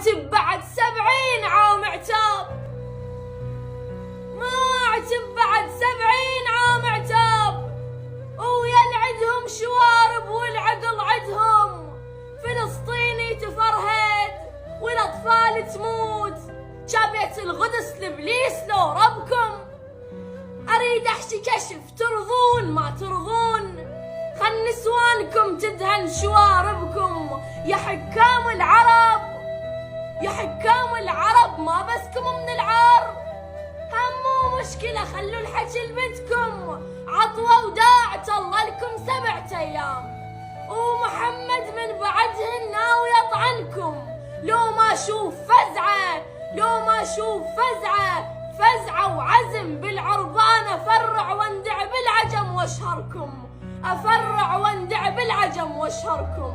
عتب بعد 70 عام عتاب، ما عتب بعد 70 عام عتاب، ويا عندهم شوارب والعقل عندهم. فلسطيني تفرهد والاطفال تموت، جابت القدس لابليس لو ربكم. اريد احشي كشف ترضون ما ترضون، خل نسوانكم تدهن شواربكم. يا حكام العرب، يا حكام العرب، ما بسكم من العار. هم مو مشكلة، خلوا الحكي لبنتكم. عطوة وداعة الله لكم 7 أيام، ومحمد من بعدهن ناوي يطعنكم. لو ما اشوف فزعة، لو ما اشوف فزعة، فزعة وعزم بالعربان. افرع واندع بالعجم واشهركم، افرع واندع بالعجم واشهركم.